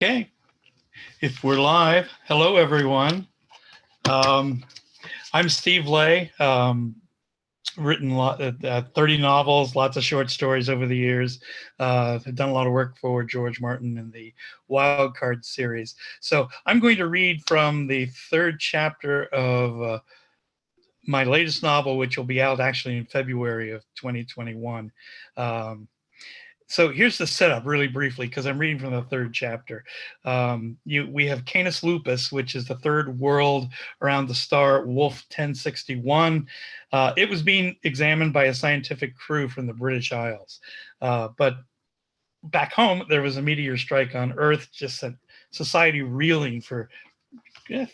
Okay, if we're live, hello everyone. Um, I'm Steve Leigh. Written 30 novels, lots of short stories over the years. I've done a lot of work for George Martin in the Wild Card series. So I'm going to read from the third chapter of my latest novel, which will be out actually in February of 2021. So here's the setup really briefly, because I'm reading from the third chapter. We have Canis Lupus, which is the third world around the star Wolf 1061. It was being examined by a scientific crew from the British Isles. But back home, there was a meteor strike on Earth, just sent society reeling for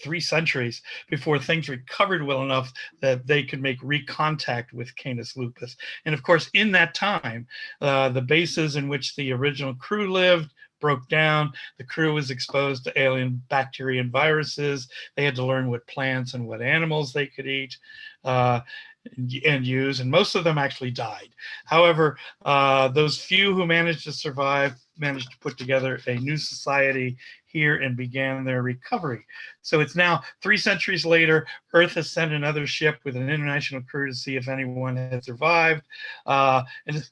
3 centuries before things recovered well enough that they could make recontact with Canis Lupus. And of course, in that time, the bases in which the original crew lived broke down. The crew was exposed to alien bacteria and viruses. They had to learn what plants and what animals they could eat and use, and most of them actually died. However, those few who managed to survive managed to put together a new society here and began their recovery. So it's now 3 centuries later. Earth has sent another ship with an international crew to see if anyone had survived, and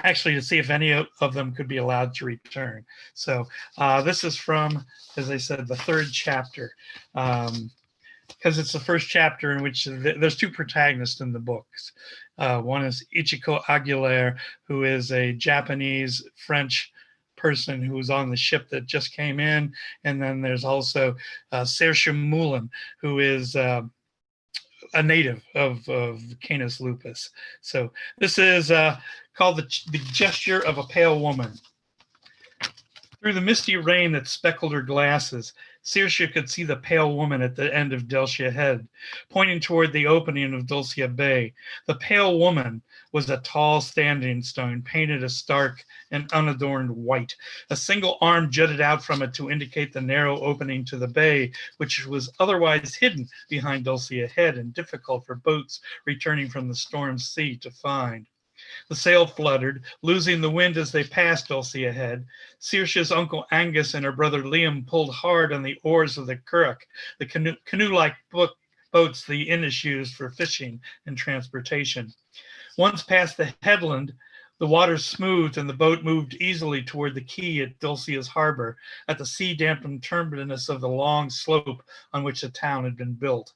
actually to see if any of them could be allowed to return. So this is from, as I said, the third chapter. Because it's the first chapter in which there's 2 protagonists in the books. One is Ichiko Aguilera, who is a Japanese-French person who was on the ship that just came in. And then there's also Saoirse Mullen, who is a native of Canis Lupus. So this is called the Gesture of a Pale Woman. Through the misty rain that speckled her glasses, Saoirse could see the pale woman at the end of Dulcia Head, pointing toward the opening of Dulcia Bay. The pale woman was a tall standing stone, painted a stark and unadorned white. A single arm jutted out from it to indicate the narrow opening to the bay, which was otherwise hidden behind Dulcia Head and difficult for boats returning from the storm sea to find. The sail fluttered, losing the wind as they passed Dulcia Head. Saoirse's uncle Angus and her brother Liam pulled hard on the oars of the curragh, the canoe-like boats the Inish used for fishing and transportation. Once past the headland, the water smoothed and the boat moved easily toward the quay at Dulcia's harbor, at the sea-dampened turbidness of the long slope on which the town had been built.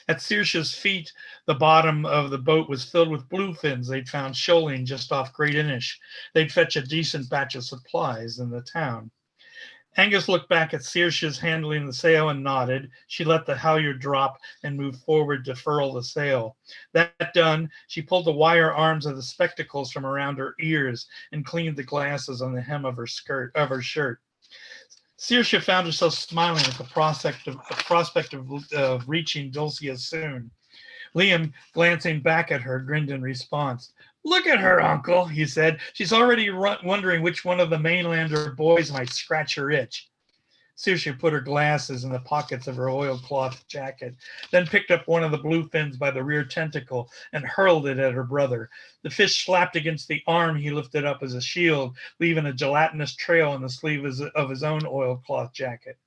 At Saoirse's feet, the bottom of the boat was filled with bluefins they'd found shoaling just off Great Inish. They'd fetch a decent batch of supplies in the town. Angus looked back at Saoirse's handling the sail and nodded. She let the halyard drop and moved forward to furl the sail. That done, she pulled the wire arms of the spectacles from around her ears and cleaned the glasses on the hem of her shirt. Saoirse found herself smiling at the prospect of reaching Dulcia soon. Liam, glancing back at her, grinned in response. "Look at her, Uncle," he said. "She's already wondering which one of the mainlander boys might scratch her itch." Saoirse put her glasses in the pockets of her oilcloth jacket, then picked up one of the bluefins by the rear tentacle and hurled it at her brother. The fish slapped against the arm he lifted up as a shield, leaving a gelatinous trail on the sleeve of his own oilcloth jacket.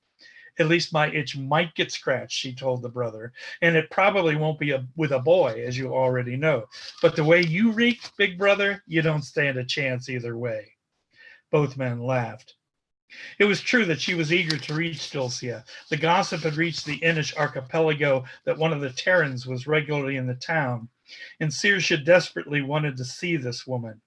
"At least my itch might get scratched," she told the brother, "and it probably won't be with a boy, as you already know. But the way you reek, big brother, you don't stand a chance either way." Both men laughed. It was true that she was eager to reach Dulcia. The gossip had reached the Inish archipelago that one of the Terrans was regularly in the town, and Saoirse desperately wanted to see this woman.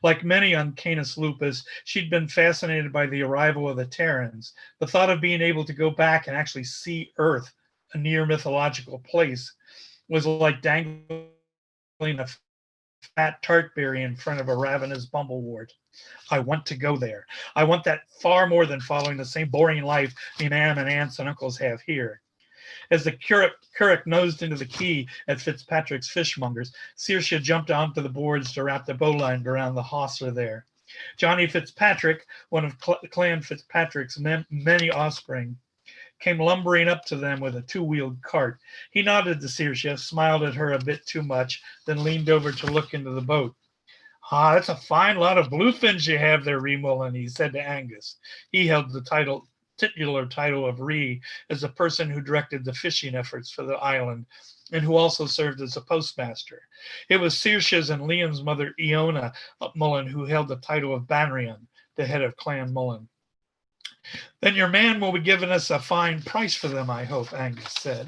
Like many on Canis Lupus, she'd been fascinated by the arrival of the Terrans. The thought of being able to go back and actually see Earth, a near mythological place, was like dangling a fat tartberry in front of a ravenous bumblewort. "I want to go there. I want that far more than following the same boring life me mam and aunts and uncles have here." As the curragh nosed into the quay at Fitzpatrick's fishmonger's, Saoirse jumped onto the boards to wrap the bowline around the hawser there. Johnny Fitzpatrick, one of Clan Fitzpatrick's many offspring, came lumbering up to them with a 2-wheeled cart. He nodded to Saoirse, smiled at her a bit too much, then leaned over to look into the boat. Ah, that's a fine lot of bluefins you have there, Remullen, he said to Angus. He held the titular title of Ree as the person who directed the fishing efforts for the island and who also served as a postmaster. It was Saoirse's and Liam's mother, Iona Mullen, who held the title of Banrian, the head of Clan Mullen. Then your man will be giving us a fine price for them, I hope, Angus said.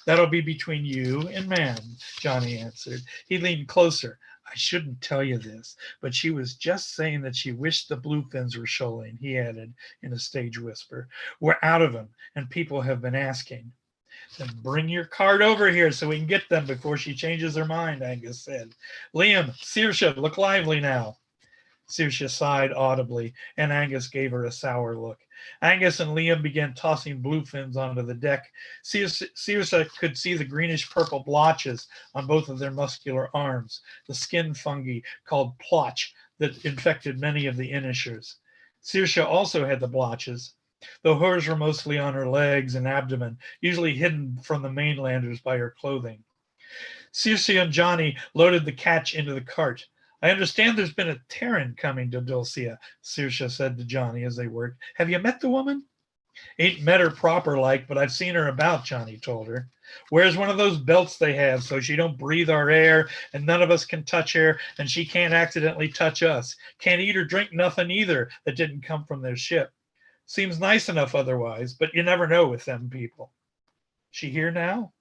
That'll be between you and man, Johnny answered. He leaned closer. I shouldn't tell you this, but she was just saying that she wished the bluefins were shoaling, he added in a stage whisper. We're out of them, and people have been asking. Then bring your cart over here so we can get them before she changes her mind, Angus said. Liam, Saoirse, look lively now. Saoirse sighed audibly, and Angus gave her a sour look. Angus and Liam began tossing bluefins onto the deck. Saoirse could see the greenish-purple blotches on both of their muscular arms, the skin fungi called plotch that infected many of the Inishers. Saoirse also had the blotches, though hers were mostly on her legs and abdomen, usually hidden from the mainlanders by her clothing. Saoirse and Johnny loaded the catch into the cart. I understand there's been a Terran coming to Dulcia, Saoirse said to Johnny as they worked. Have you met the woman? Ain't met her proper like, but I've seen her about, Johnny told her. Wears one of those belts they have so she don't breathe our air and none of us can touch her and she can't accidentally touch us. Can't eat or drink nothing either that didn't come from their ship. Seems nice enough otherwise, but you never know with them people. She here now?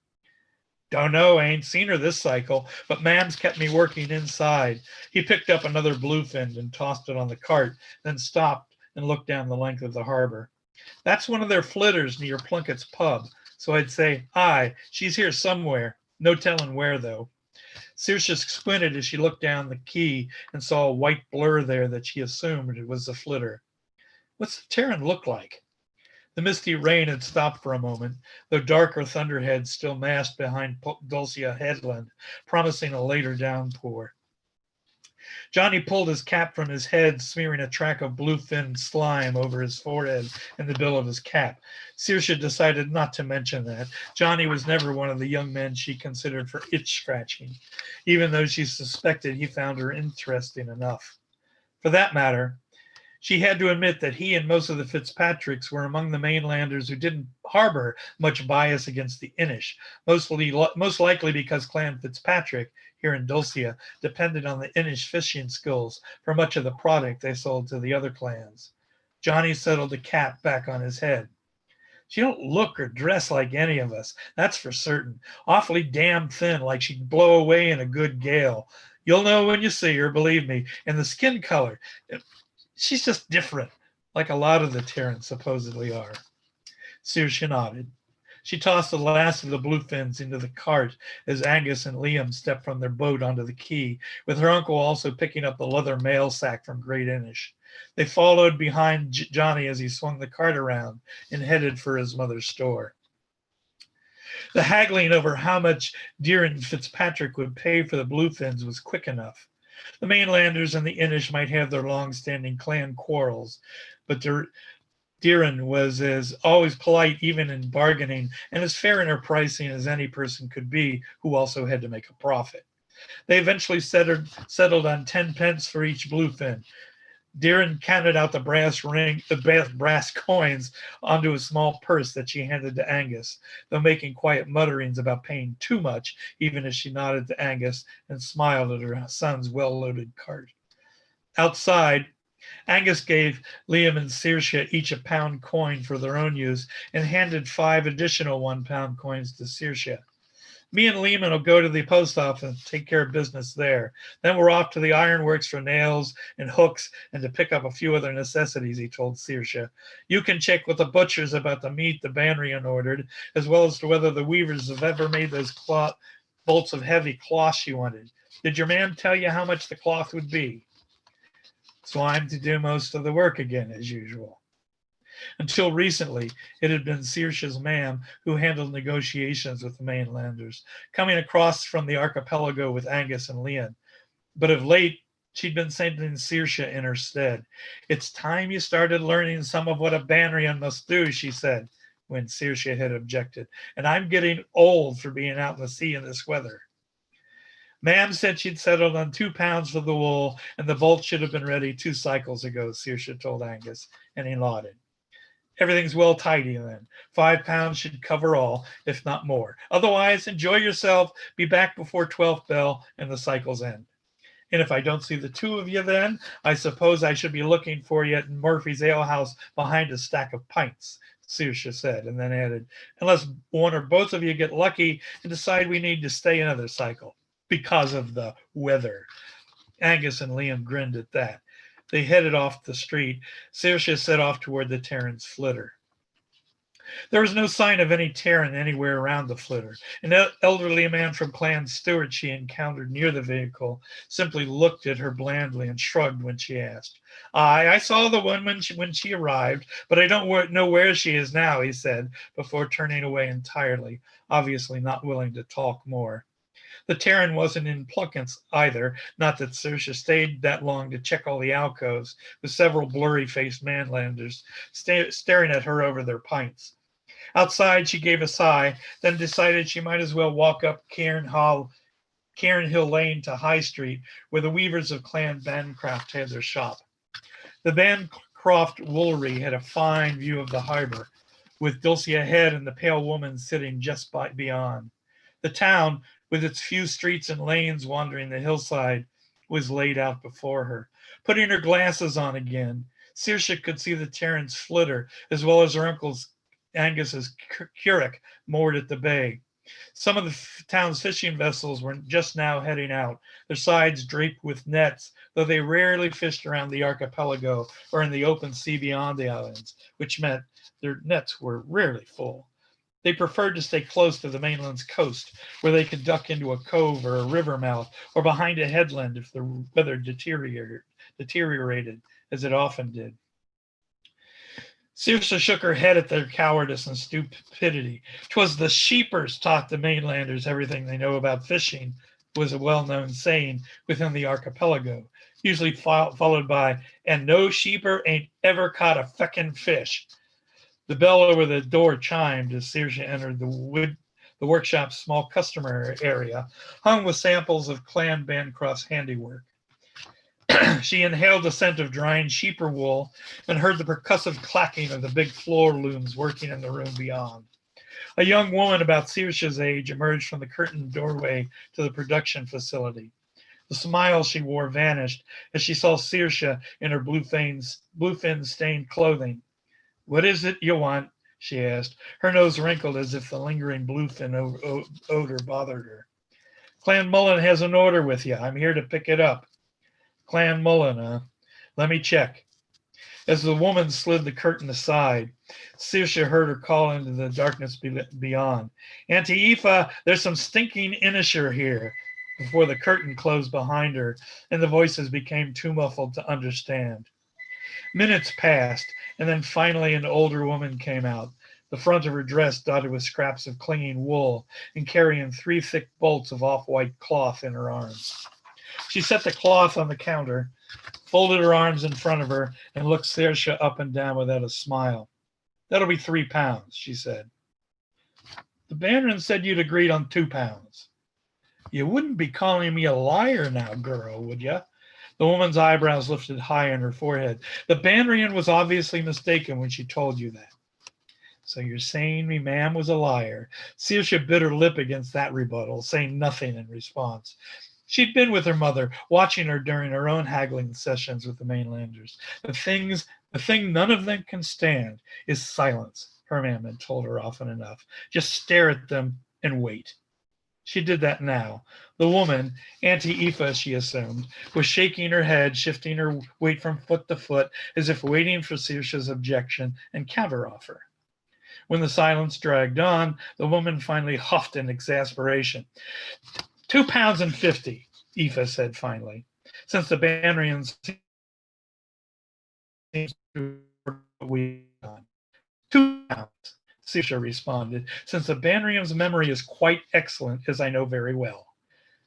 Don't know, I ain't seen her this cycle, but Mam's kept me working inside. He picked up another bluefin and tossed it on the cart, then stopped and looked down the length of the harbor. That's one of their flitters near Plunkett's pub, so I'd say, aye, she's here somewhere. No telling where, though. Saoirse squinted as she looked down the quay and saw a white blur there that she assumed it was the flitter. What's the Terran look like? The misty rain had stopped for a moment, though darker thunderheads still massed behind Dulcia headland, promising a later downpour. Johnny pulled his cap from his head, smearing a track of bluefin slime over his forehead and the bill of his cap. Saoirse decided not to mention that. Johnny was never one of the young men she considered for itch-scratching, even though she suspected he found her interesting enough. For that matter, she had to admit that he and most of the Fitzpatricks were among the mainlanders who didn't harbor much bias against the Inish, most likely because Clan Fitzpatrick, here in Dulcia, depended on the Inish fishing skills for much of the product they sold to the other clans. Johnny settled the cap back on his head. She don't look or dress like any of us, that's for certain. Awfully damn thin, like she'd blow away in a good gale. You'll know when you see her, believe me. And the skin color, she's just different, like a lot of the Terrans supposedly are. Saoirse nodded. She tossed the last of the bluefins into the cart as Angus and Liam stepped from their boat onto the quay, with her uncle also picking up the leather mail sack from Great Inish. They followed behind Johnny as he swung the cart around and headed for his mother's store. The haggling over how much Deering Fitzpatrick would pay for the bluefins was quick enough. The mainlanders and the Inish might have their long-standing clan quarrels, but Deeren was as always polite even in bargaining and as fair in her pricing as any person could be who also had to make a profit. They eventually settled on 10 pence for each bluefin. Deeren counted out the brass coins onto a small purse that she handed to Angus, though making quiet mutterings about paying too much, even as she nodded to Angus and smiled at her son's well-loaded cart. Outside, Angus gave Liam and Saoirse each a pound coin for their own use and handed 5 additional 1-pound coins to Saoirse. Me and Lehman will go to the post office and take care of business there. Then we're off to the ironworks for nails and hooks and to pick up a few other necessities, he told Saoirse. You can check with the butchers about the meat the Banrian ordered, as well as to whether the weavers have ever made those bolts of heavy cloth she wanted. Did your man tell you how much the cloth would be? So I'm to do most of the work again, as usual. Until recently, it had been Saoirse's mam who handled negotiations with the mainlanders, coming across from the archipelago with Angus and Leon. But of late, she'd been sending Saoirse in her stead. It's time you started learning some of what a Banrian must do, she said, when Saoirse had objected. And I'm getting old for being out in the sea in this weather. Ma'am said she'd settled on 2 pounds for the wool, and the bolt should have been ready 2 cycles ago, Saoirse told Angus, and he nodded. Everything's well tidy then. 5 pounds should cover all, if not more. Otherwise, enjoy yourself. Be back before 12th bell and the cycle's end. And if I don't see the two of you then, I suppose I should be looking for you at Murphy's alehouse behind a stack of pints, Saoirse said, and then added, unless one or both of you get lucky and decide we need to stay another cycle because of the weather. Angus and Liam grinned at that. They headed off the street. Saoirse set off toward the Terran's flitter. There was no sign of any Terran anywhere around the flitter. An elderly man from Clan Stewart she encountered near the vehicle simply looked at her blandly and shrugged when she asked. I saw the woman when she arrived, but I don't know where she is now, he said, before turning away entirely, obviously not willing to talk more. The Terran wasn't in Plunkets either, not that Saoirse stayed that long to check all the alcoves, with several blurry-faced Mainlanders staring at her over their pints. Outside, she gave a sigh, then decided she might as well walk up Cairn Hill Lane to High Street, where the weavers of Clan Bancroft had their shop. The Bancroft woolery had a fine view of the harbor, with Dulcia Head and the Pale Woman sitting just beyond. The town, with its few streets and lanes wandering the hillside, was laid out before her. Putting her glasses on again, Saoirse could see the Terran's flitter, as well as her uncle's Angus's curragh moored at the bay. Some of the town's fishing vessels were just now heading out, their sides draped with nets, though they rarely fished around the archipelago or in the open sea beyond the islands, which meant their nets were rarely full. They preferred to stay close to the mainland's coast, where they could duck into a cove or a river mouth or behind a headland if the weather deteriorated, as it often did. Saoirse shook her head at their cowardice and stupidity. 'Twas the sheepers taught the mainlanders everything they know about fishing, was a well-known saying within the archipelago, usually followed by, and no sheeper ain't ever caught a feckin' fish. The bell over the door chimed as Saoirse entered the workshop's small customer area, hung with samples of Clan Bancroft's handiwork. She inhaled the scent of drying sheeper wool and heard the percussive clacking of the big floor looms working in the room beyond. A young woman about Saoirse's age emerged from the curtained doorway to the production facility. The smile she wore vanished as she saw Saoirse in her bluefin-stained clothing. What is it you want? She asked. Her nose wrinkled as if the lingering bluefin odor bothered her. Clan Mullen has an order with you. I'm here to pick it up. Clan Mullen, huh? Let me check. As the woman slid the curtain aside, Saoirse heard her call into the darkness beyond. Auntie Aoife, there's some stinking Inisher here. Before the curtain closed behind her, and the voices became too muffled to understand. Minutes passed, and then finally an older woman came out, the front of her dress dotted with scraps of clinging wool, and carrying 3 thick bolts of off-white cloth in her arms. She set the cloth on the counter, folded her arms in front of her, and looked Saoirse up and down without a smile. That'll be 3 pounds, she said. The Banneran said you'd agreed on 2 pounds. You wouldn't be calling me a liar now, girl, would you? The woman's eyebrows lifted high on her forehead. The Banneran was obviously mistaken when she told you that. So you're saying me ma'am was a liar. Saoirse bit her lip against that rebuttal, saying nothing in response. She'd been with her mother, watching her during her own haggling sessions with the mainlanders. The thing none of them can stand is silence, her ma'am had told her often enough. Just stare at them and wait. She did that now. The woman, Auntie Aoife, she assumed, was shaking her head, shifting her weight from foot to foot, as if waiting for Saoirse's objection and counteroffer. When the silence dragged on, the woman finally huffed in exasperation. 2 pounds and 50, Aoife said finally. Since the Bannerans seems to be on. 2 pounds, Saoirse responded, since the Bannerans' memory is quite excellent, as I know very well.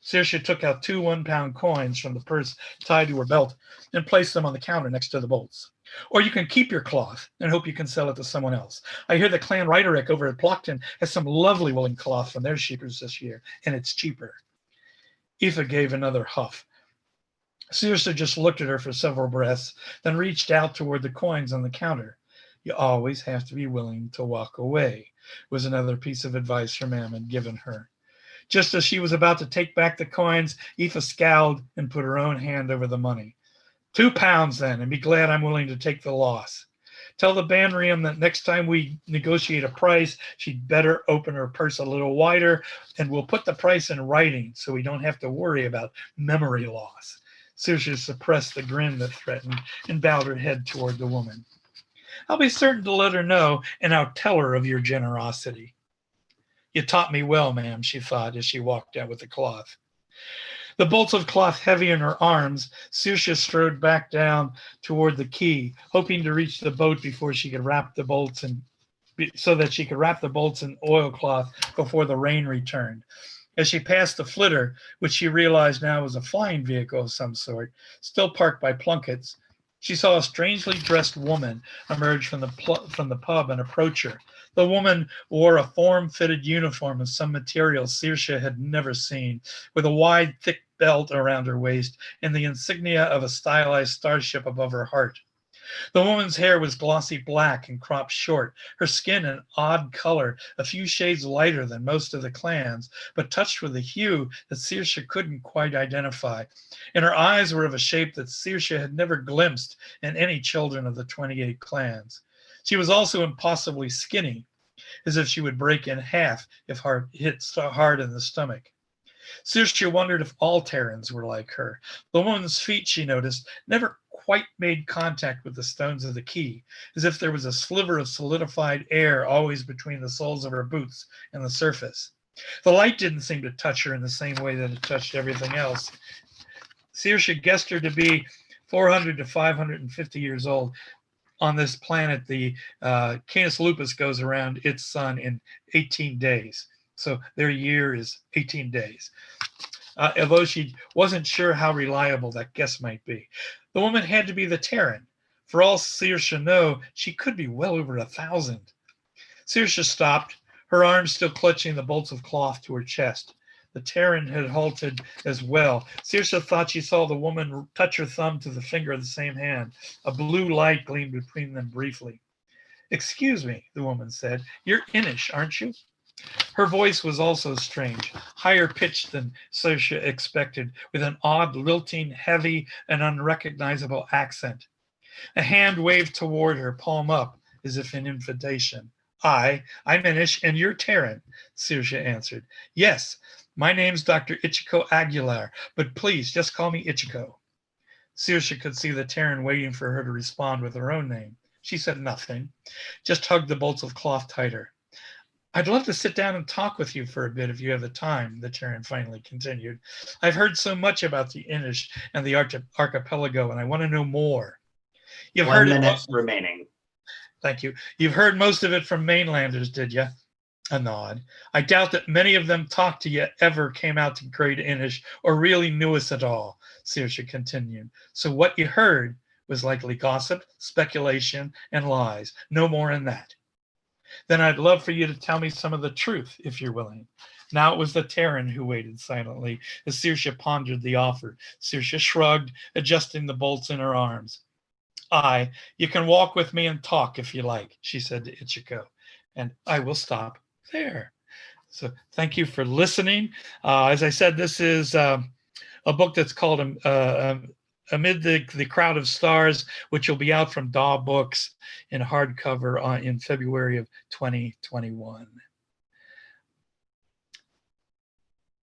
Saoirse took out 2 one-pound coins from the purse tied to her belt and placed them on the counter next to the bolts. Or you can keep your cloth and hope you can sell it to someone else. I hear the Clan Ryderich over at Plockton has some lovely woolen cloth from their sheepers this year, and it's cheaper. Aoife gave another huff. Saoirse just looked at her for several breaths, then reached out toward the coins on the counter. You always have to be willing to walk away, was another piece of advice her mam had given her. Just as she was about to take back the coins, Aoife scowled and put her own hand over the money. £2 then, and be glad I'm willing to take the loss. Tell the Banriam that next time we negotiate a price, she'd better open her purse a little wider, and we'll put the price in writing so we don't have to worry about memory loss. Saoirse suppressed the grin that threatened and bowed her head toward the woman. I'll be certain to let her know, and I'll tell her of your generosity. You taught me well, ma'am, she thought as she walked out with the cloth. The bolts of cloth heavy in her arms, Saoirse strode back down toward the quay, hoping to reach the boat before she could wrap the bolts in, so that she could wrap the bolts in oilcloth before the rain returned. As she passed the flitter, which she realized now was a flying vehicle of some sort, still parked by Plunkett's, she saw a strangely dressed woman emerge from the pub and approach her. The woman wore a form-fitted uniform of some material Saoirse had never seen, with a wide, thick belt around her waist and the insignia of a stylized starship above her heart. The woman's hair was glossy black and cropped short, her skin an odd color, a few shades lighter than most of the clans, but touched with a hue that Saoirse couldn't quite identify. And her eyes were of a shape that Saoirse had never glimpsed in any children of the 28 clans. She was also impossibly skinny, as if she would break in half if hit hard in the stomach. Saoirse wondered if all Terrans were like her. The woman's feet, she noticed, never quite made contact with the stones of the quay, as if there was a sliver of solidified air always between the soles of her boots and the surface. The light didn't seem to touch her in the same way that it touched everything else. Saoirse guessed her to be 400 to 550 years old. On this planet, the Canis Lupus goes around its sun in 18 days. So their year is 18 days. Although she wasn't sure how reliable that guess might be. The woman had to be the Terran. For all Saoirse knew, she could be well over 1,000. Saoirse stopped, her arms still clutching the bolts of cloth to her chest. The Terran had halted as well. Saoirse thought she saw the woman touch her thumb to the finger of the same hand. A blue light gleamed between them briefly. Excuse me, the woman said. You're Inish, aren't you? Her voice was also strange, higher pitched than Saoirse expected, with an odd, lilting, heavy, and unrecognizable accent. A hand waved toward her, palm up, as if in invitation. I'm Inish, and you're Terran, Saoirse answered. Yes, my name's Dr. Ichiko Aguilar, but please just call me Ichiko. Saoirse could see the Terran waiting for her to respond with her own name. She said nothing, just hugged the bolts of cloth tighter. I'd love to sit down and talk with you for a bit if you have the time, the Terran finally continued. I've heard so much about the Inish and the archipelago, and I want to know more. You've heard 1 minute remaining. Thank you. You've heard most of it from mainlanders, did you? A nod. I doubt that many of them talked to you ever came out to Great Inish or really knew us at all, Saoirse continued. So what you heard was likely gossip, speculation, and lies. No more than that. Then I'd love for you to tell me some of the truth, if you're willing. Now it was the Terran who waited silently as Saoirse pondered the offer. Saoirse shrugged, adjusting the bolts in her arms. You can walk with me and talk if you like, she said to Ichiko, and I will stop there. So thank you for listening. As I said, this is a book that's called Amid the Crowd of Stars, which will be out from Daw Books in hardcover in February of 2021.